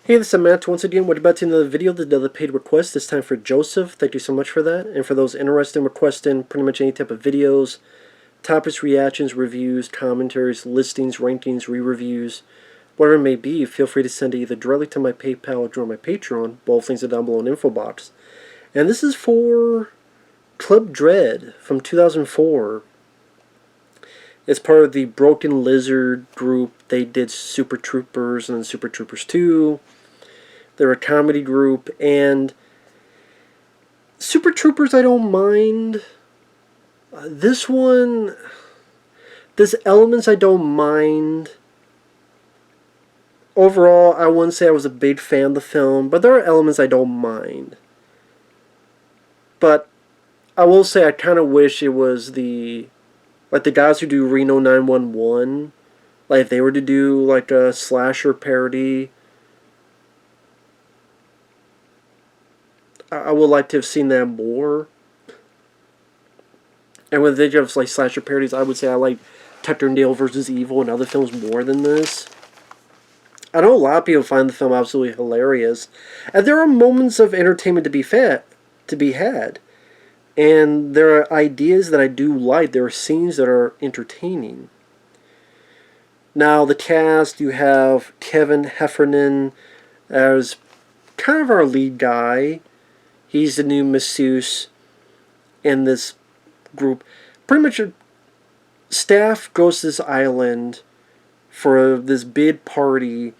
Hey, this is Matt once again. We're about to another video, another paid request, this time for Joseph. Thank you so much for that. And for those interested in requesting pretty much any type of videos, topics, reactions, reviews, commentaries, listings, rankings, re-reviews, whatever it may be, feel free to send it either directly to my PayPal or through my Patreon. Both links are down below in the info box. And this is for Club Dread from 2004. It's part of the Broken Lizard group. They did Super Troopers and then Super Troopers 2. They're a comedy group, and Super Troopers I don't mind. This one, there's elements I don't mind. Overall, I wouldn't say I was a big fan of the film, but there are elements I don't mind. But I will say I kind of wish it was the guys who do Reno 911, like if they were to do like a slasher parody, I would like to have seen that more. And when they have like slasher parodies, I would say I like Tucker and Dale vs. Evil and other films more than this. I know a lot of people find the film absolutely hilarious, and there are moments of entertainment to be had, and there are ideas that I do like. There are scenes that are entertaining. Now the cast, you have Kevin Heffernan as kind of our lead guy. He's the new masseuse in this group. Pretty much staff goes to this island for this big party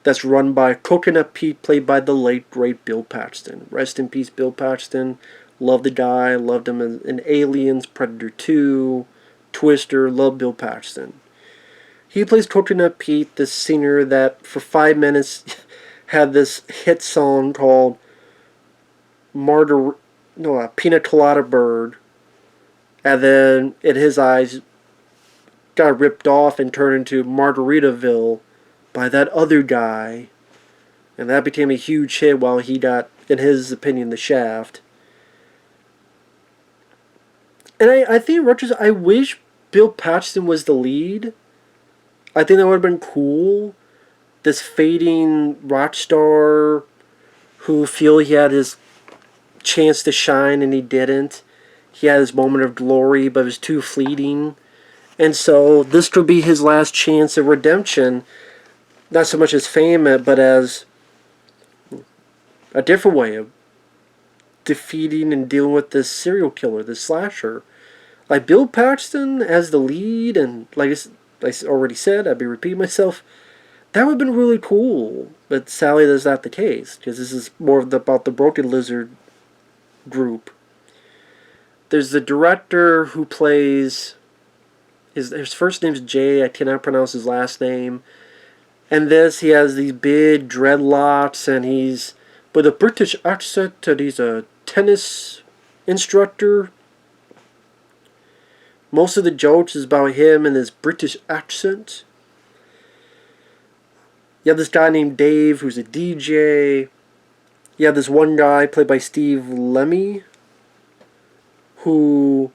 that's run by Coconut Pete, played by the late, great Bill Paxton. Rest in peace, Bill Paxton. Loved the guy. Loved him in Aliens, Predator 2, Twister. Loved Bill Paxton. He plays Coconut Pete, this singer that for 5 minutes had this hit song called Pina Colada Bird, and then in his eyes got ripped off and turned into Margaritaville by that other guy, and that became a huge hit while he got, in his opinion, the shaft. And I think, I wish Bill Paxton was the lead. I think that would have been cool. This fading rock star who feel he had his chance to shine and he didn't. He had his moment of glory, but it was too fleeting. And so this could be his last chance of redemption. Not so much as fame, but as a different way of defeating and dealing with this serial killer, this slasher. Like Bill Paxton as the lead, and like I already said, I'd be repeating myself, that would have been really cool. But sadly, that's not the case, because this is more about the Broken Lizard group. There's the director who plays, his first name's Jay, I cannot pronounce his last name. And this, he has these big dreadlocks, and he's with a British accent, and he's a tennis instructor. Most of the jokes is about him and his British accent. You have this guy named Dave who's a DJ. You have this one guy played by Steve Lemme who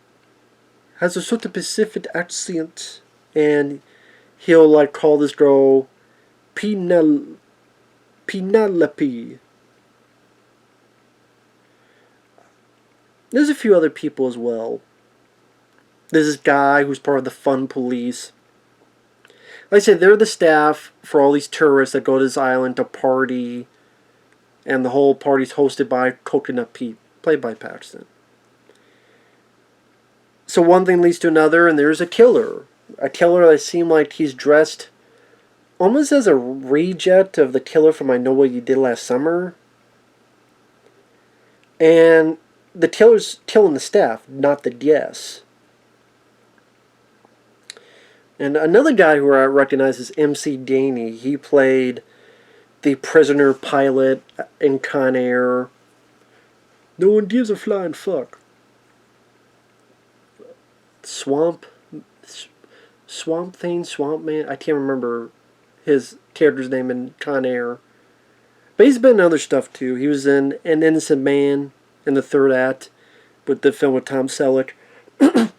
has a sort of Pacific accent, and he'll like call this girl Penelope. There's a few other people as well. There's this guy who's part of the Fun Police. Like I said, they're the staff for all these tourists that go to this island to party, and the whole party's hosted by Coconut Pete, played by Paxton. So one thing leads to another, and there's a killer. A killer that seemed like he's dressed almost as a reject of the killer from I Know What You Did Last Summer. And the killer's killing the staff, not the guests. And another guy who I recognize is MC Daney. He played the prisoner pilot in Con Air. No one gives a flying fuck. Swamp Man. I can't remember his character's name in Con Air. But he's been in other stuff too. He was in An Innocent Man in the third act with the film with Tom Selleck.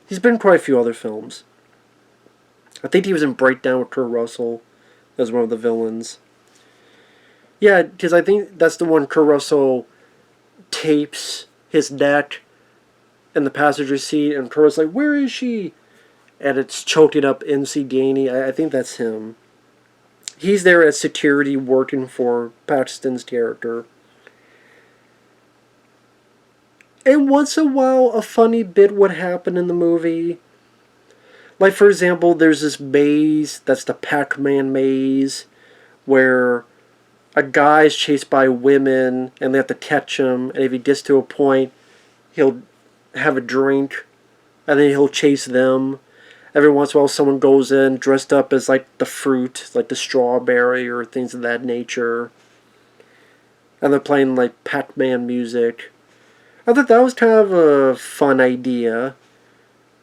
He's been in quite a few other films. I think he was in Breakdown with Kurt Russell as one of the villains. Yeah, because I think that's the one Caruso tapes his neck in the passenger seat, and Caruso's like, "Where is she?" And it's choking up MC Gainey. I think that's him. He's there as security working for Paxton's character. And once in a while, a funny bit would happen in the movie. Like, for example, there's this maze that's the Pac Man maze where a guy's chased by women and they have to catch him. And if he gets to a point, he'll have a drink and then he'll chase them. Every once in a while, someone goes in dressed up as like the fruit, like the strawberry or things of that nature. And they're playing like Pac Man music. I thought that was kind of a fun idea.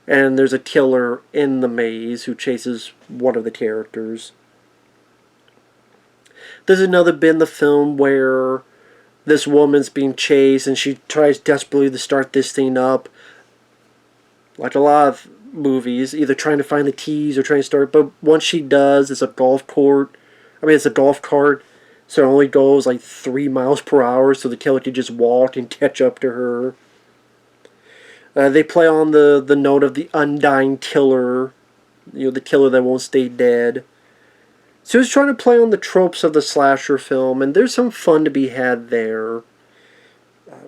And there's a killer in the maze who chases one of the characters. There's another bit in the film where this woman's being chased and she tries desperately to start this thing up. Like a lot of movies, either trying to find the keys or trying to start. But once she does, it's a golf court. It's a golf cart. So it only goes like 3 miles per hour, so the killer can just walk and catch up to her. They play on the note of the undying killer, the killer that won't stay dead. So it's trying to play on the tropes of the slasher film, and there's some fun to be had there.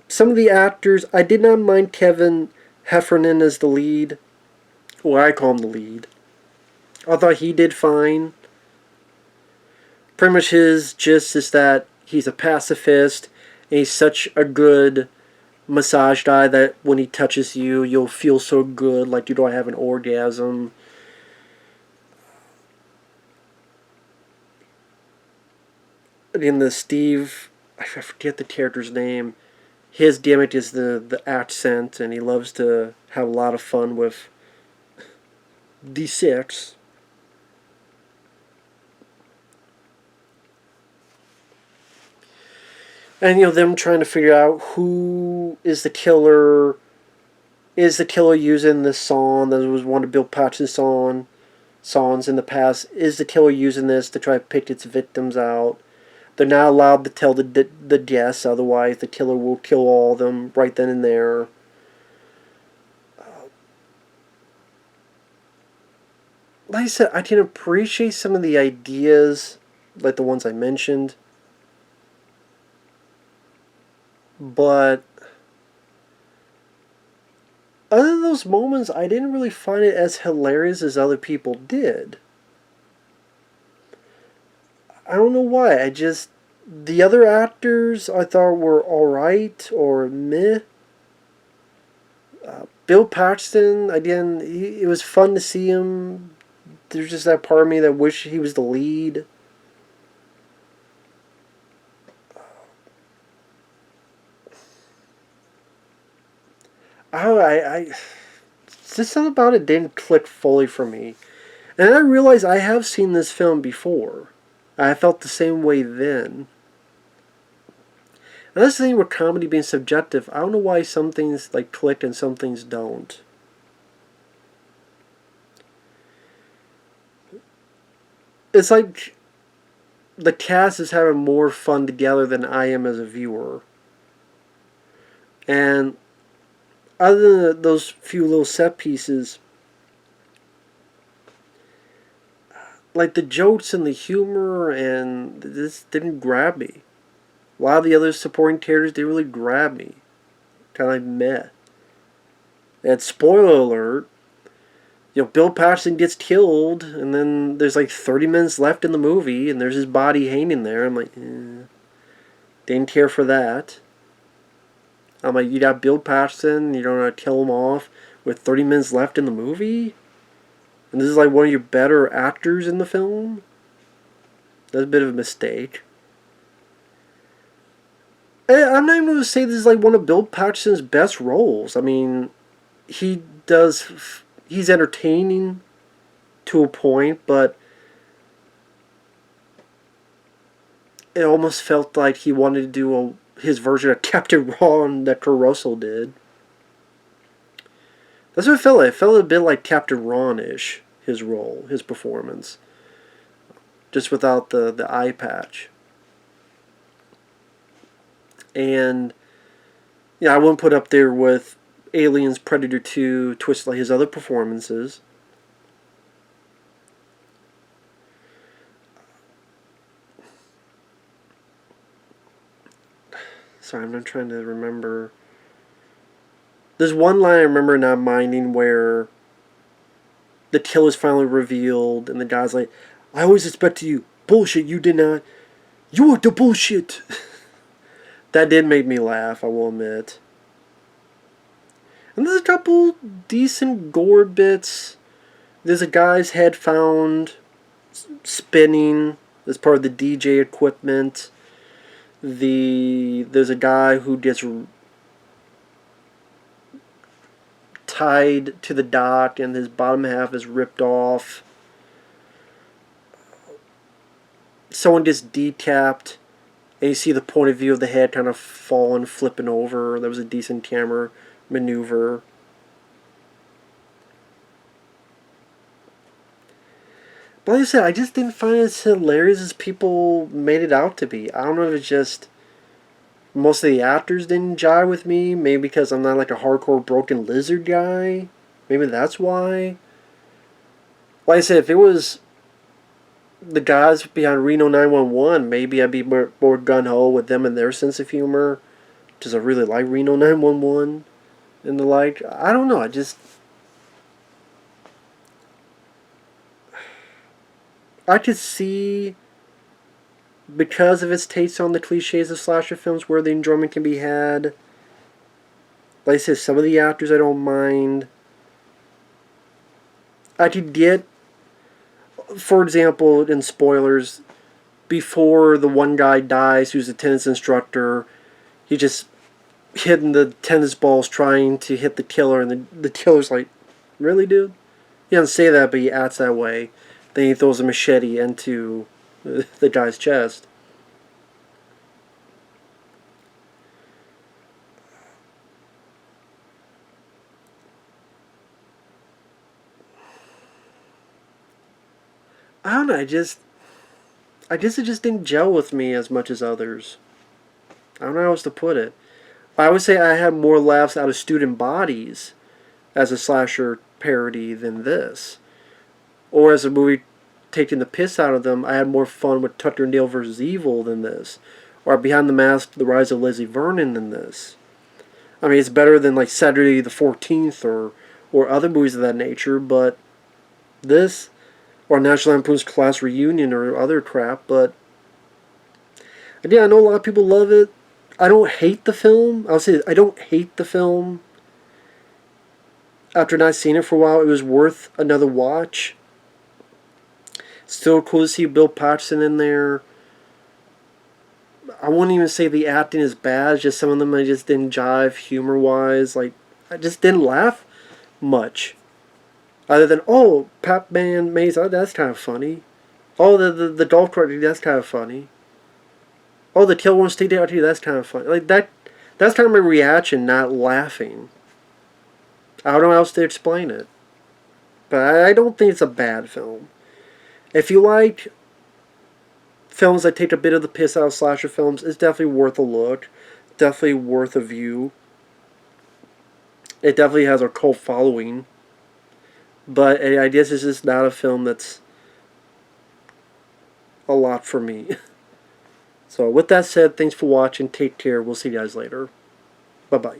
Some of the actors, I did not mind Kevin Heffernan as the lead. Well, I call him the lead. I thought he did fine. Pretty much his gist is that he's a pacifist, and he's such a good massage guy that when he touches you, you'll feel so good, like you don't have an orgasm. Again, the Steve, I forget the character's name. His gimmick is the accent, and he loves to have a lot of fun with D6. And them trying to figure out who is the killer. Is the killer using this song that was one of Bill Paxton's songs in the past? Is the killer using this to try to pick its victims out? They're not allowed to tell the guests, otherwise the killer will kill all of them right then and there. Like I said, I can appreciate some of the ideas, like the ones I mentioned. But other than those moments, I didn't really find it as hilarious as other people did. I don't know why. The other actors I thought were alright or meh. Bill Paxton, again, it was fun to see him. There's just that part of me that wished he was the lead. Just something about it didn't click fully for me. And I realized I have seen this film before. I felt the same way then. And that's the thing with comedy being subjective. I don't know why some things like click and some things don't. It's like the cast is having more fun together than I am as a viewer. And other than those few little set pieces, like the jokes and the humor and this didn't grab me. A lot of the other supporting characters didn't really grab me. Kind of like meh. And spoiler alert, Bill Paxton gets killed, and then there's like 30 minutes left in the movie, and there's his body hanging there. I'm like, didn't care for that. I'm like, you got Bill Paxton, you don't want to kill him off with 30 minutes left in the movie? And this is like one of your better actors in the film? That's a bit of a mistake. And I'm not even going to say this is like one of Bill Paxton's best roles. I mean, he's entertaining to a point, but it almost felt like he wanted to do his version of Captain Ron that Caruso did. That's what it felt like. It felt a bit like Captain Ron-ish, his role, his performance. Just without the eye patch. And yeah, I wouldn't put up there with Aliens, Predator 2, Twist, like his other performances. Sorry, I'm not trying to remember. There's one line I remember not minding where the kill is finally revealed, and the guy's like, I always expected you. Bullshit, you did not. You are the bullshit. That did make me laugh, I will admit. And there's a couple decent gore bits. There's a guy's head found spinning as part of the DJ equipment. There's a guy who gets tied to the dock and his bottom half is ripped off. Someone gets decapped and you see the point of view of the head kind of falling, flipping over. That was a decent camera maneuver. But like I said, I just didn't find it as hilarious as people made it out to be. I don't know if it's just most of the actors didn't jive with me. Maybe because I'm not like a hardcore Broken Lizard guy. Maybe that's why. Like I said, if it was the guys behind Reno 911, maybe I'd be more gung-ho with them and their sense of humor. Because I really like Reno 911 and the like. I don't know, I could see, because of its takes on the cliches of slasher films, where the enjoyment can be had. Like I said, some of the actors I don't mind. I could get, for example, in spoilers, before the one guy dies who's the tennis instructor, he just hitting the tennis balls trying to hit the killer, and the killer's like, really, dude? He doesn't say that, but he acts that way. Then he throws a machete into the guy's chest. I don't know, I guess it just didn't gel with me as much as others. I don't know how else to put it. I would say I had more laughs out of Student Bodies as a slasher parody than this. Or as a movie taking the piss out of them, I had more fun with Tucker and Dale vs. Evil than this. Or Behind the Mask, The Rise of Leslie Vernon than this. I mean, it's better than like Saturday the 14th or other movies of that nature, but this, or National Lampoon's Class Reunion or other crap, but again, I know a lot of people love it. I don't hate the film. I'll say this, I don't hate the film. After not seeing it for a while, it was worth another watch. Still cool to see Bill Paxton in there. I wouldn't even say the acting is bad. Just some of them I just didn't jive humor-wise. Like, I just didn't laugh much. Other than, oh, Pap Man Maze, oh, that's kind of funny. Oh, the golf cart, that's kind of funny. Oh, the kill won't stay down here, that's kind of funny. Like, that's kind of my reaction, not laughing. I don't know how else to explain it. But I don't think it's a bad film. If you like films that take a bit of the piss out of slasher films, it's definitely worth a look. Definitely worth a view. It definitely has a cult following. But I guess it's just not a film that's a lot for me. So with that said, thanks for watching. Take care. We'll see you guys later. Bye-bye.